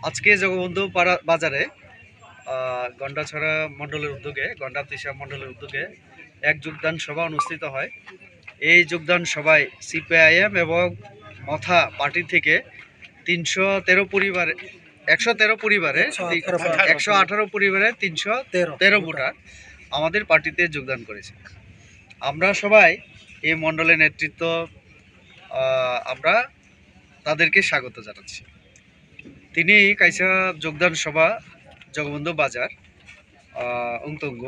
আজকে জগবন্ধু বাজারে গন্ডাছড়া মণ্ডলের উদ্যোগে গন্ডাতিসা মণ্ডলের উদ্যোগে এক যোগদান সভা অনুষ্ঠিত হয়। এই যোগদান সভায় সিপিআইএম এবং মথা পার্টি থেকে 118 পরিবারে 118 পরিবারে 313 ভোটার আমাদের পার্টিতে যোগদান করেছে। আমরা সবাই এই মণ্ডলের নেতৃত্ব আমরা তাদেরকে স্বাগত জানাচ্ছি। তিনি কাইসা যোগদান সভা জগবন্ধু বাজার উংতঙ্গ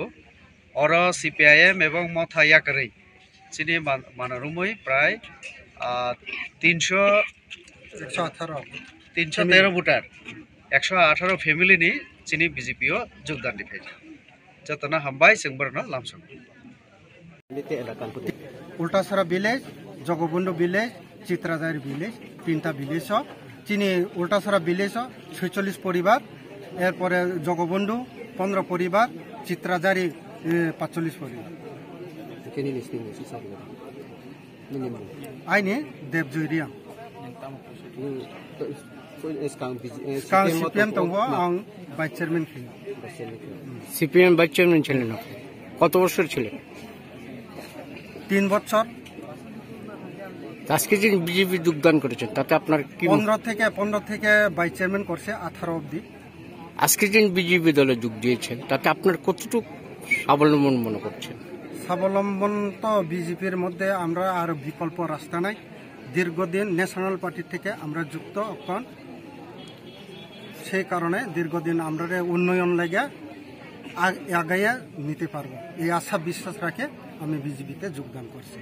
অর সিপিআইএম এবং মথা ইয়াকারেই চিনি মানারুমই প্রায় 313 ভোটার 118 ফ্যামিলি নি চিনি বিজেপিও যোগদাन दिफाय जतना हामबाय जोंबरनो लामसं उल्टासरा विलेज जगबंधु विलेज चित्राजारी विलेज तीनटा विलेज चिनी उल्टासरा विलेज 46 परिवार एरपरे जगबंधु 15 परिवार चित्राजारी 45 परिवार आइने देवजयरिया सीपीएम दंगो आं vice chairman CPM vice chairman ছিলেন কত বছর ছিলেন 3 বছর আজকে যে বিজেপি যোগদান করেছেন তাতে আপনার কি 15 থেকে ভাইস চেয়ারম্যান করছে 18 অবধি আজকে যে বিজেপি দলে যোগ দিয়েছেন তাতে আপনার কতটুকু স্বাবলম্বন মনে করছেন? স্বাবলম্বন তো বিজেপির মধ্যে আমরা আর বিকল্প রাস্তা নাই। দীর্ঘদিন ন্যাশনাল পার্টি থেকে আমরা যুক্ত এখন সেই কারণে দীর্ঘদিন আমরা উন্নয়ন লেগে আগাইয়া নিতে পারবো এই আশা বিশ্বাস রাখে আমি বিজেপিতে যোগদান করছি।